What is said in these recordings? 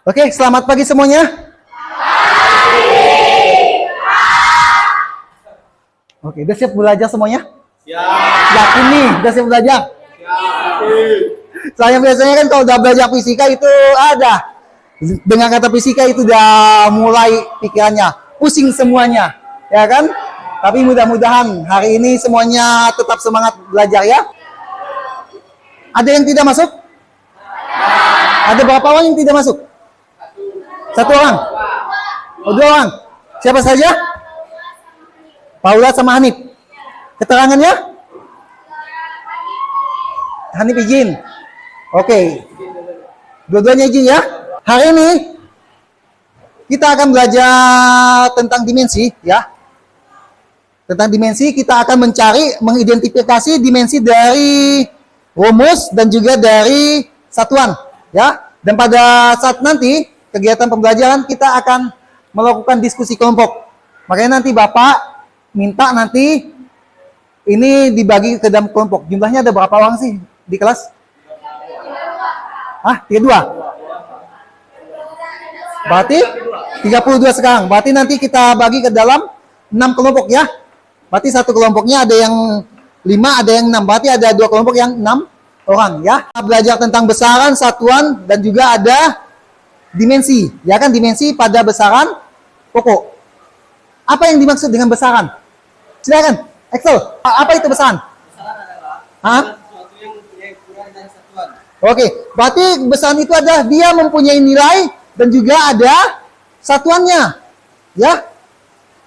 Oke, selamat pagi semuanya. Oke, udah siap belajar semuanya? Siap. Yakin nih, udah siap belajar? Siap. Soalnya biasanya kan kalau udah belajar fisika itu ada. Dengan kata fisika itu udah mulai pikirannya. Pusing semuanya. Ya kan? Tapi mudah-mudahan hari ini semuanya tetap semangat belajar ya. Ada yang tidak masuk? Ada berapa orang yang tidak masuk? Satu orang? Oh, dua orang? Siapa saja? Paula sama Hanif. Keterangannya? Hanif izin. Oke. Dua-duanya izin ya. Hari ini kita akan belajar tentang dimensi ya. Tentang dimensi kita akan mencari, mengidentifikasi dimensi dari rumus dan juga dari satuan ya. Dan pada saat nanti kegiatan pembelajaran kita akan melakukan diskusi kelompok. Makanya nanti Bapak minta nanti ini dibagi ke dalam kelompok. Jumlahnya ada berapa orang sih di kelas? Hah? 32? Berarti 32 sekarang. Berarti nanti kita bagi ke dalam 6 kelompok ya. Berarti satu kelompoknya ada yang 5, ada yang 6. Berarti ada 2 kelompok yang 6 orang ya. Kita belajar tentang besaran, satuan, dan juga ada dimensi. Ya kan, dimensi pada besaran pokok. Apa yang dimaksud dengan besaran? Silakan, Excel. Apa itu besaran? Besaran adalah sesuatu yang mempunyai ukuran dan satuan. Oke, berarti besaran itu adalah dia mempunyai nilai dan juga ada satuannya. Ya.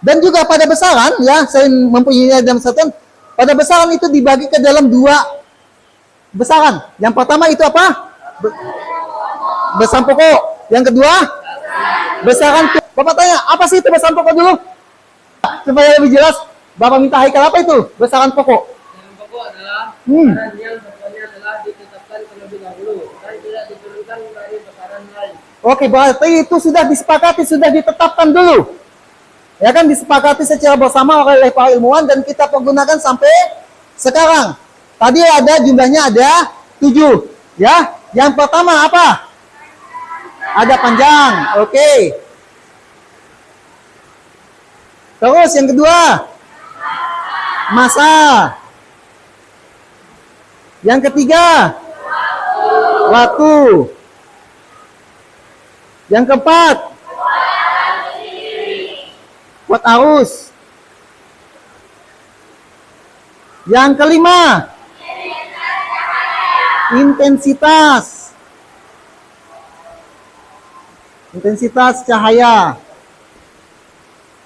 Dan juga pada besaran, ya, selain mempunyai nilai dan satuan, pada besaran itu dibagi ke dalam 2 besaran. Yang pertama itu apa? Besaran pokok. Yang kedua, besaran. Bapak tanya, apa sih itu besaran pokok dulu? Supaya lebih jelas, Bapak minta Haikal apa itu? Besaran pokok. Besaran pokok adalah besaran yang satuannya telah ditetapkan terlebih dahulu dan tidak diturunkan dari besaran lain. Oke, berarti itu sudah disepakati, sudah ditetapkan dulu. Ya kan, disepakati secara bersama oleh para ilmuwan dan kita pergunakan sampai sekarang. Tadi ada jumlahnya ada 7. Ya, yang pertama apa? Ada panjang. Oke. Terus yang kedua, masa. Yang ketiga, waktu. Yang keempat, kuat arus. Yang kelima, intensitas. Intensitas cahaya.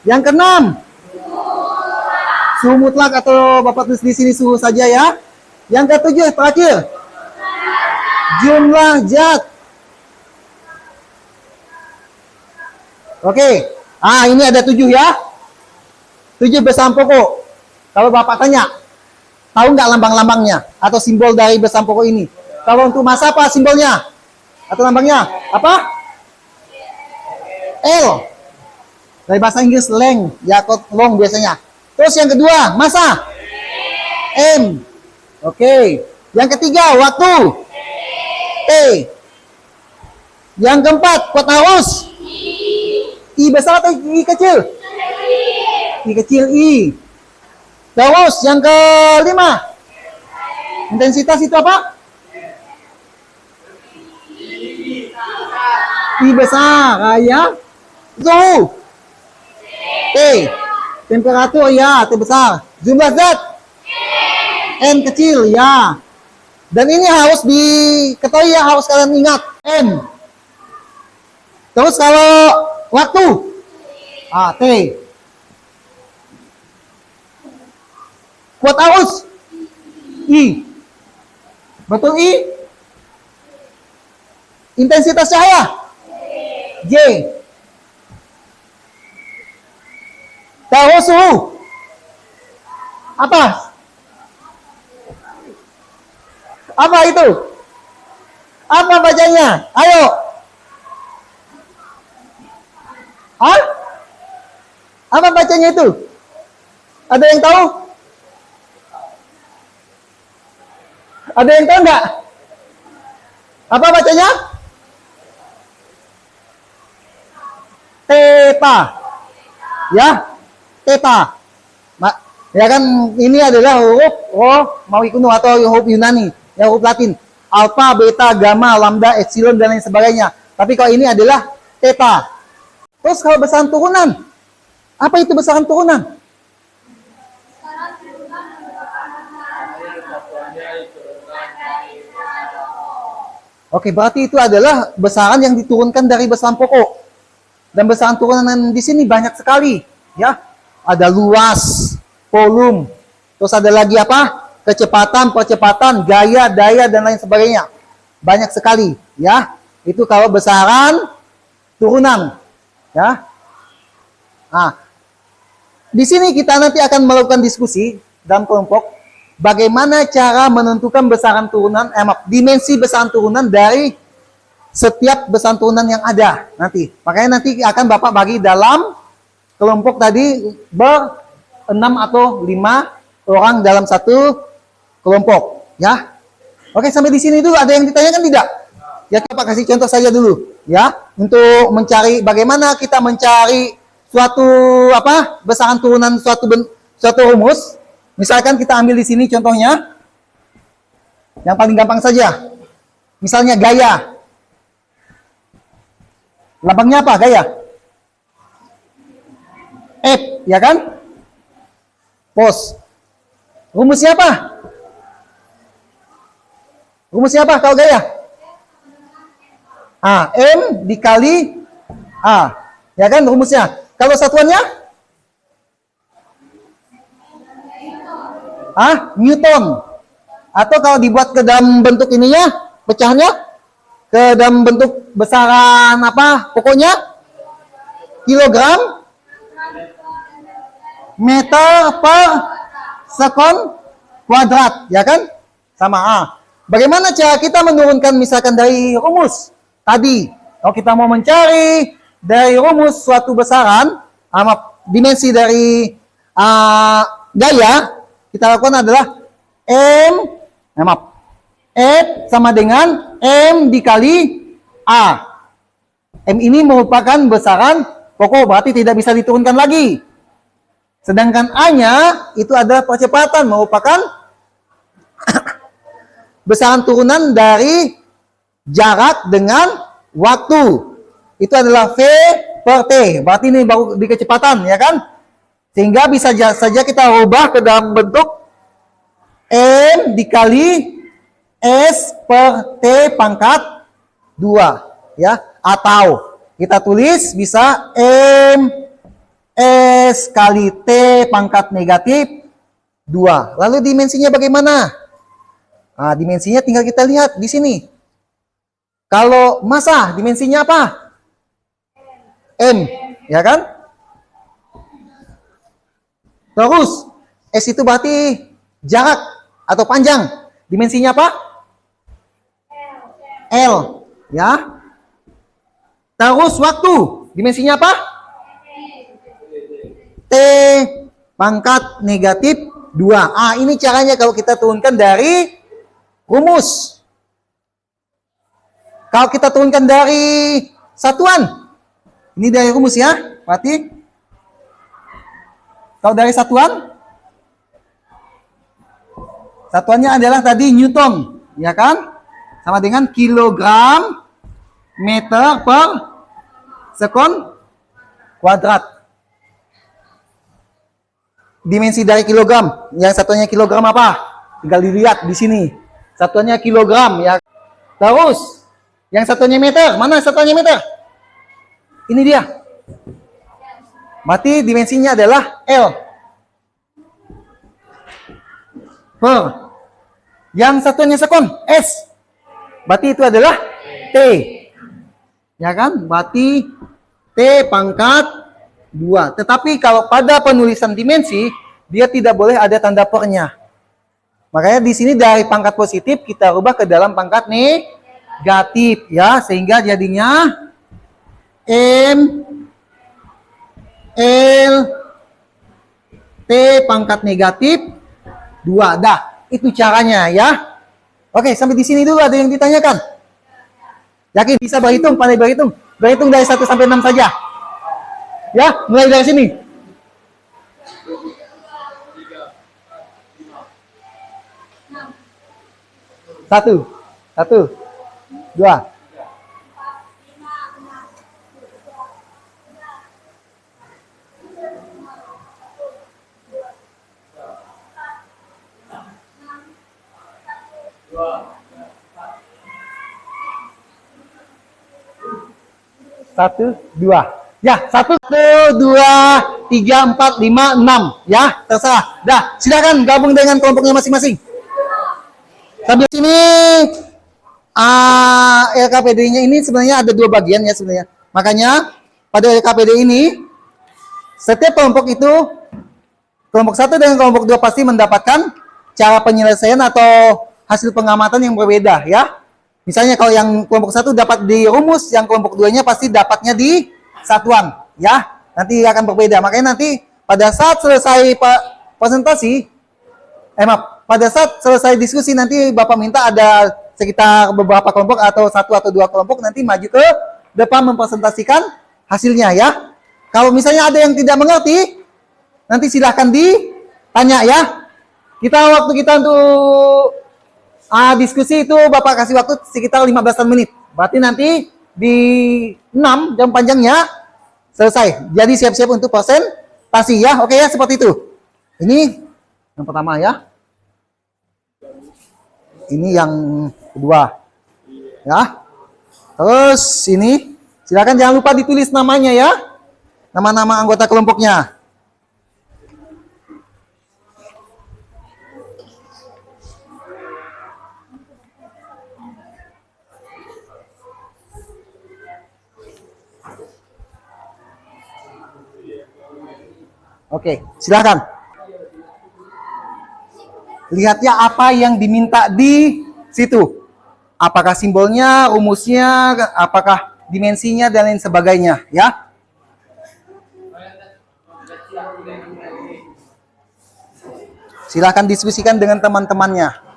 Yang keenam, suhu mutlak atau Bapak tulis di sini suhu saja ya. Yang ketujuh terakhir, jumlah zat. Oke. Ini ada 7 ya. 7 besaran pokok. Kalau Bapak tanya, tahu nggak lambang-lambangnya atau simbol dari besaran pokok ini? Kalau untuk massa apa simbolnya? Atau lambangnya? Apa? L. Dari bahasa Inggris length, ya long biasanya. Terus yang kedua, massa. M. Oke. Yang ketiga, waktu. T. Yang keempat, kuat arus. I besar atau I kecil? I kecil I. Terus yang kelima, intensitas itu apa? I besar, ya. Suhu. T. Temperatur, ya, T besar. Jumlah zat. N kecil, ya. Dan ini harus diketahui ya, harus kalian ingat. M. Terus kalau waktu. T. Kuat arus. I. Betul I? Intensitas cahaya. J. Terus suhu. Apa? Apa itu? Apa bacanya? Ayo. Hah? Apa bacanya itu? Ada yang tahu? Ada yang tahu nggak? Apa bacanya? Theta. Ya, theta. Ya kan ini adalah huruf Romawi kuno atau huruf Yunani, ya huruf Latin. Alpha, beta, gamma, lambda, epsilon dan lain sebagainya. Tapi kalau ini adalah theta. Terus kalau besaran turunan, apa itu besaran turunan? Oke, berarti itu adalah besaran yang diturunkan dari besaran pokok. Dan besaran turunan di sini banyak sekali, ya. Ada luas, volume, terus ada lagi apa? Kecepatan, percepatan, gaya, daya dan lain sebagainya. Banyak sekali, ya. Itu kalau besaran turunan, ya. Nah, di sini kita nanti akan melakukan diskusi dalam kelompok bagaimana cara menentukan besaran turunan, dimensi besaran turunan dari setiap besaran turunan yang ada nanti. Makanya nanti akan Bapak bagi dalam kelompok tadi ber-6 atau 5 orang dalam satu kelompok, ya. Oke, sampai di sini dulu ada yang ditanyakan tidak? Ya, Bapak kasih contoh saja dulu, ya, untuk mencari bagaimana kita mencari suatu besaran turunan suatu rumus. Misalkan kita ambil di sini contohnya, yang paling gampang saja. Misalnya gaya. Lambangnya apa gaya? F, ya kan? Pos. Rumusnya apa? Rumusnya apa kalau gaya? M dikali A. Ya kan rumusnya? Kalau satuannya? Newton. Atau kalau dibuat ke dalam bentuk ininya, pecahannya ke dalam bentuk besaran apa? Pokoknya kilogram meter per sekon kuadrat, ya kan? Sama A. Bagaimana cara kita menurunkan misalkan dari rumus tadi? Kalau kita mau mencari dari rumus suatu besaran, dimensi dari gaya, kita lakukan adalah F sama dengan M dikali A. M ini merupakan besaran pokok, berarti tidak bisa diturunkan lagi. Sedangkan A-nya itu adalah percepatan, merupakan besaran turunan dari jarak dengan waktu. Itu adalah V per T. Berarti ini baru di kecepatan, ya kan? Sehingga bisa saja kita ubah ke dalam bentuk M dikali S per T pangkat 2, ya. Atau kita tulis bisa M S kali T pangkat negatif 2. Lalu dimensinya bagaimana? Dimensinya tinggal kita lihat di sini. Kalau massa, dimensinya apa? M, ya kan? Terus, S itu berarti jarak atau panjang. Dimensinya apa? L, ya. Terus waktu, dimensinya apa? T pangkat negatif 2. Ini caranya kalau kita turunkan dari rumus. Kalau kita turunkan dari satuan, ini dari rumus ya, berarti kalau dari satuan, satuannya adalah tadi Newton, ya kan? Sama dengan kilogram meter per sekon kuadrat. Dimensi dari kilogram, yang satuannya kilogram apa? Tinggal dilihat di sini. Satuannya kilogram, ya. Terus, yang satuannya meter, mana satuannya meter? Ini dia. Berarti dimensinya adalah L. Per. Yang satuannya sekon, S. Berarti itu adalah T. Ya kan? Berarti T pangkat 2. Tetapi kalau pada penulisan dimensi, dia tidak boleh ada tanda pernya. Makanya di sini dari pangkat positif kita rubah ke dalam pangkat negatif, ya, sehingga jadinya M L T pangkat negatif 2. Dah, itu caranya, ya. Oke, sampai di sini dulu ada yang ditanyakan. Yakin bisa berhitung, pandai berhitung? Berhitung dari 1 sampai 6 saja. Ya, mulai dari sini. Satu, satu, dua. Satu, dua. Ya, satu, dua, tiga, empat, lima, enam. Ya, terserah. Dah, silakan gabung dengan kelompoknya masing-masing. Sambil sini, LKPD-nya ini sebenarnya ada dua bagian ya sebenarnya. Makanya pada LKPD ini, setiap kelompok itu, kelompok satu dan kelompok dua pasti mendapatkan cara penyelesaian atau hasil pengamatan yang berbeda ya. Misalnya kalau yang kelompok satu dapat di rumus, yang kelompok duanya pasti dapatnya di satuan, ya. Nanti akan berbeda. Makanya nanti pada saat selesai presentasi, pada saat selesai diskusi nanti Bapak minta ada sekitar beberapa kelompok atau satu atau dua kelompok nanti maju ke depan mempresentasikan hasilnya, ya. Kalau misalnya ada yang tidak mengerti, nanti silahkan ditanya ya. Waktu kita untuk diskusi itu Bapak kasih waktu sekitar 15 menit. Berarti nanti di 6 jam panjangnya selesai. Jadi siap-siap untuk presentasi ya. Oke ya, seperti itu. Ini yang pertama ya. Ini yang kedua. Ya. Terus ini silakan jangan lupa ditulis namanya ya. Nama-nama anggota kelompoknya. Oke, silakan. Lihatnya apa yang diminta di situ. Apakah simbolnya, rumusnya, apakah dimensinya dan lain sebagainya, ya. Silakan diskusikan dengan teman-temannya.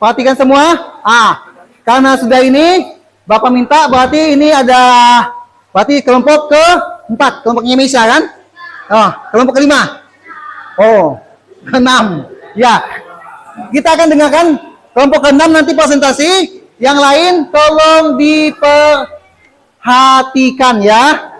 Perhatikan semua. Karena sudah ini, Bapak minta berarti ini ada, berarti kelompok ke-4, kelompoknya Misha kan? Kelompok ke-5. Ke-6. Ya. Kita akan dengarkan kelompok ke-6 nanti presentasi. Yang lain tolong diperhatikan ya.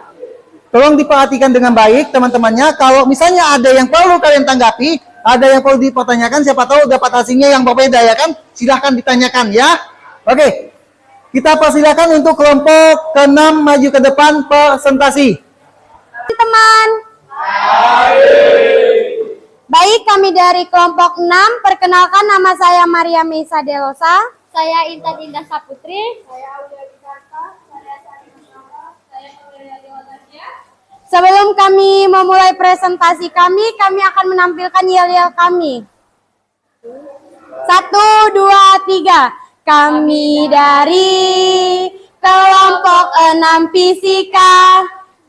Tolong diperhatikan dengan baik teman-temannya. Kalau misalnya ada yang perlu kalian tanggapi, ada yang perlu dipertanyakan, siapa tahu dapat hasilnya yang berbeda ya kan? Silahkan ditanyakan ya. Oke. Kita persilakan untuk kelompok ke-6 maju ke depan presentasi. Teman. Baik, kami dari kelompok 6. Perkenalkan, nama saya Maria Meisa Delosa. Saya Intan Indah Saputri. Sebelum kami memulai presentasi kami akan menampilkan yel-yel kami. 1, 2, 3. Kami dari kelompok 6 fisika.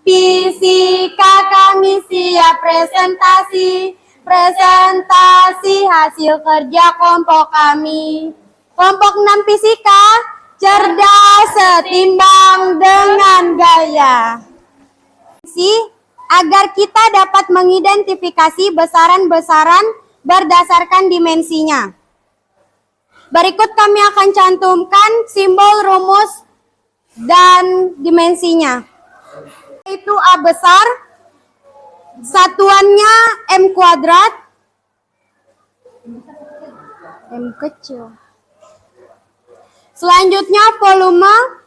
Fisika kami siap presentasi. Presentasi hasil kerja kelompok kami. Kelompok 6 fisika, cerdas setimbang dengan gaya. Agar kita dapat mengidentifikasi besaran-besaran berdasarkan dimensinya. Berikut kami akan cantumkan simbol, rumus, dan dimensinya. Itu A besar, satuannya M kuadrat, M kecil. Selanjutnya volume,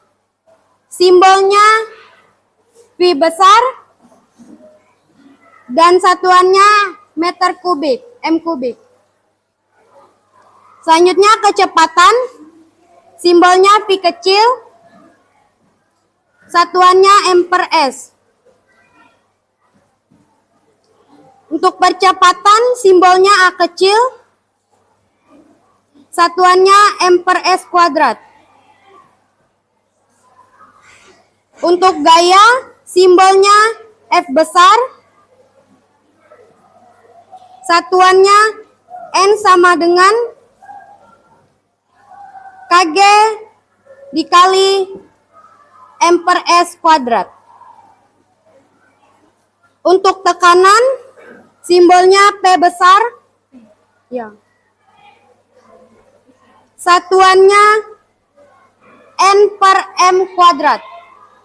simbolnya V besar, dan satuannya meter kubik, M kubik. Selanjutnya kecepatan, simbolnya V kecil, satuannya M per S. Untuk percepatan, simbolnya A kecil, satuannya M per S kuadrat. Untuk gaya, simbolnya F besar, satuannya N sama dengan Kg dikali M per S kuadrat. Untuk tekanan, simbolnya P besar, ya. Satuannya N per M kuadrat.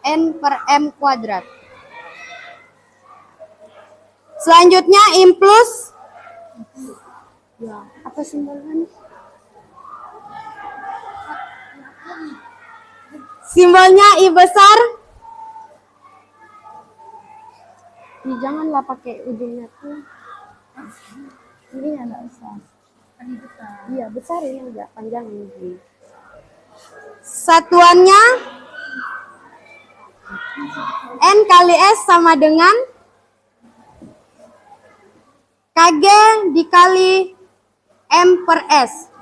N per M kuadrat. Selanjutnya impuls. Ya, apa simbolnya? Simbolnya I besar. Ini janganlah pakai ujungnya tuh. Ini enggak usah. Iya, besar ini enggak panjang ini. Satuannya N kali S sama dengan Kg dikali M per S.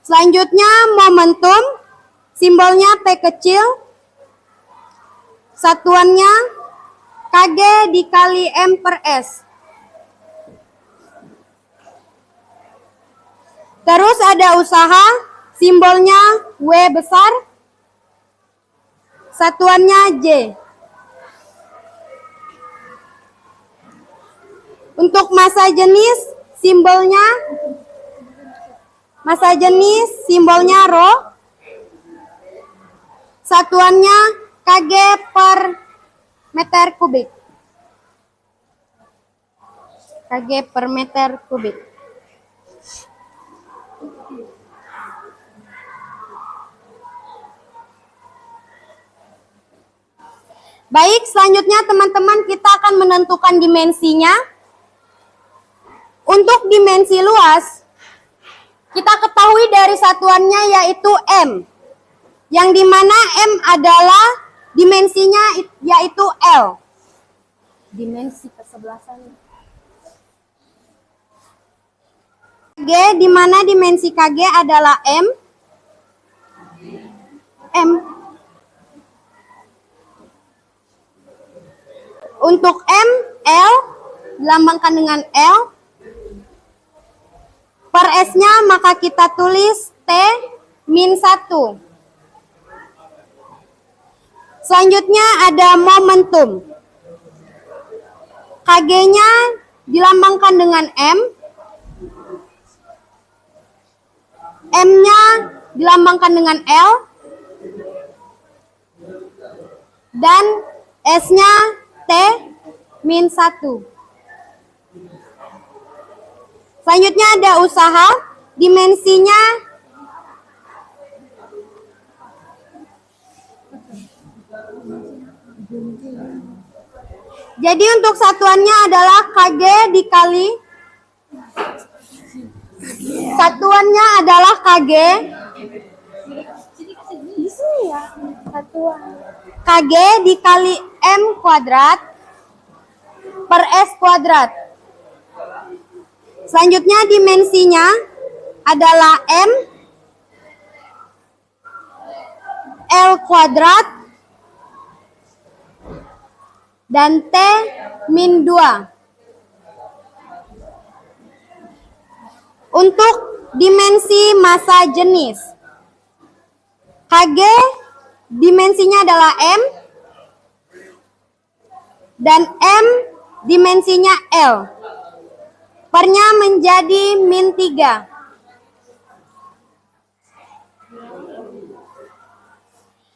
Selanjutnya momentum, simbolnya P kecil, satuannya Kg dikali M per S. Terus ada usaha, simbolnya W besar, satuannya J. Untuk massa jenis, simbolnya Rho, satuannya Kg per meter kubik. Kg per meter kubik. Baik, selanjutnya teman-teman kita akan menentukan dimensinya. Untuk dimensi luas, kita ketahui dari satuannya yaitu M. Yang dimana M adalah dimensinya yaitu L. Dimensi kesebelasan. Kg dimana dimensi Kg adalah M. Untuk M, L, dilambangkan dengan L. Per S-nya maka kita tulis T min 1. Selanjutnya ada momentum. KG-nya dilambangkan dengan M. M-nya dilambangkan dengan L. Dan S-nya T min 1. Selanjutnya ada usaha. Dimensinya jadi untuk satuannya adalah KG dikali satuannya adalah KG KG dikali M kuadrat per S kuadrat. Selanjutnya dimensinya adalah M L kuadrat dan T min 2. Untuk dimensi massa jenis, KG dimensinya adalah M dan M dimensinya L. Pernya menjadi min 3.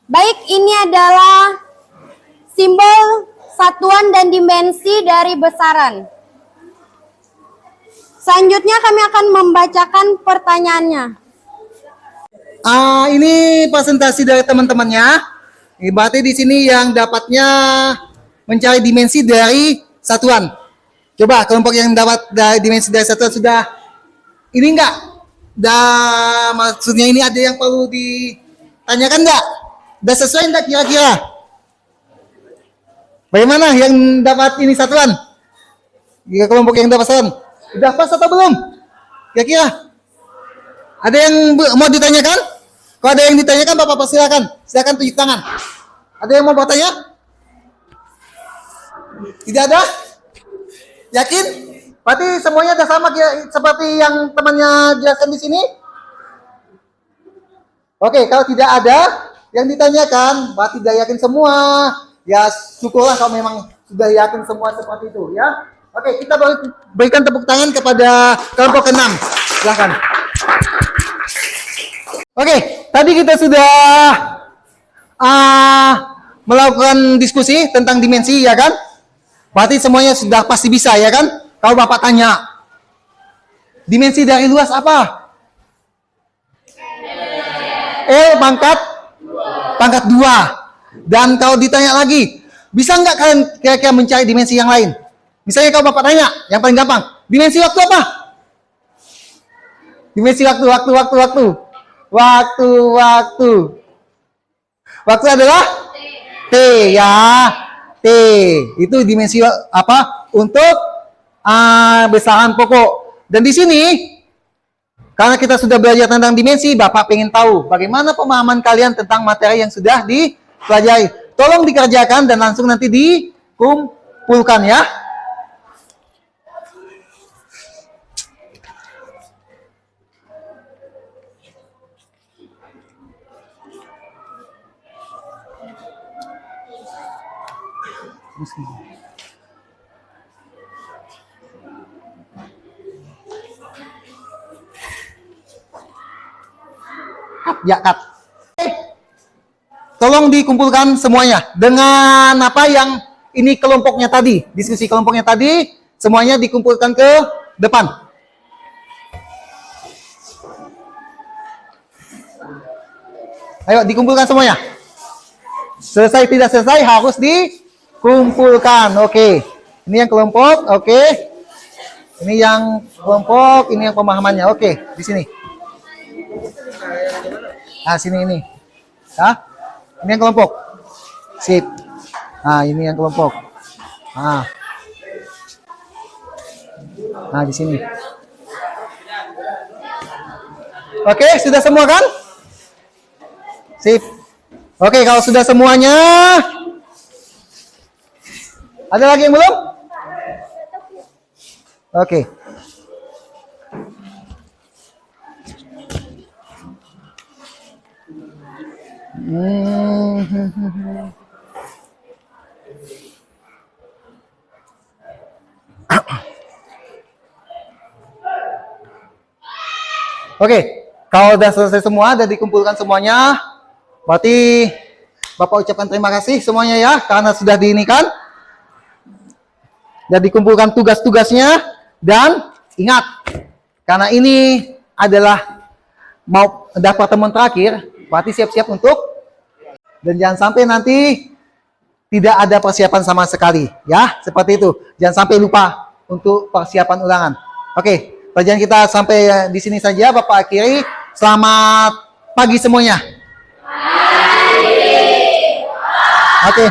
Baik, ini adalah simbol satuan dan dimensi dari besaran. Selanjutnya kami akan membacakan pertanyaannya. Ini presentasi dari teman-temannya. Berarti di sini yang dapatnya mencari dimensi dari satuan. Coba kelompok yang dapat dimensi dari satuan sudah ini enggak? Maksudnya ini ada yang perlu ditanyakan enggak? Sudah sesuai enggak kira-kira? Bagaimana yang dapat ini satuan? Jika kelompok yang dapat satuan sudah pas atau belum? Kira-kira? Ada yang mau ditanyakan? Kalau ada yang ditanyakan, Bapak persilakan. Silakan tunjuk tangan. Ada yang mau bertanya? Tidak ada? Yakin? Berarti semuanya sudah sama seperti yang temannya jelaskan di sini? Oke, kalau tidak ada yang ditanyakan, berarti tidak yakin semua. Ya syukurlah kalau memang sudah yakin semua seperti itu ya. Oke, kita berikan tepuk tangan kepada kelompok ke-6. Silakan. Oke, tadi kita sudah melakukan diskusi tentang dimensi ya kan? Berarti semuanya sudah pasti bisa ya kan? Kalau Bapak tanya, dimensi dari luas apa? L pangkat 2. Dan kalau ditanya lagi, bisa nggak kalian kira-kira mencari dimensi yang lain? Misalnya kalau Bapak tanya, yang paling gampang, dimensi waktu apa? Dimensi waktu. Waktu adalah T ya. T itu dimensi apa? Untuk besaran pokok. Dan di sini karena kita sudah belajar tentang dimensi, Bapak pengen tahu bagaimana pemahaman kalian tentang materi yang sudah dipelajari. Tolong dikerjakan dan langsung nanti dikumpulkan ya. Ya, Kak. Tolong dikumpulkan semuanya dengan apa yang ini kelompoknya tadi, diskusi kelompoknya tadi, semuanya dikumpulkan ke depan. Ayo dikumpulkan semuanya. Selesai tidak selesai harus dikumpulkan. Oke. Ini yang kelompok, oke. Ini yang kelompok, ini yang pemahamannya. Oke, di sini. Nah, sini ini. Nah, ini yang kelompok. Sip. Nah, ini yang kelompok. Nah, di sini. Oke, sudah semua kan? Sip. Oke, kalau sudah semuanya, ada lagi yang belum? Oke. Oke, kalau udah selesai semua, udah dikumpulkan semuanya, berarti Bapak ucapkan terima kasih semuanya ya, karena sudah diinikan, dan dikumpulkan tugas-tugasnya, dan ingat, karena ini adalah mau dapat teman terakhir, berarti siap-siap untuk, dan jangan sampai nanti tidak ada persiapan sama sekali, ya, seperti itu. Jangan sampai lupa untuk persiapan ulangan. Oke. Pelajaran kita sampai di sini saja, Bapak akhiri. Selamat pagi semuanya. Oke.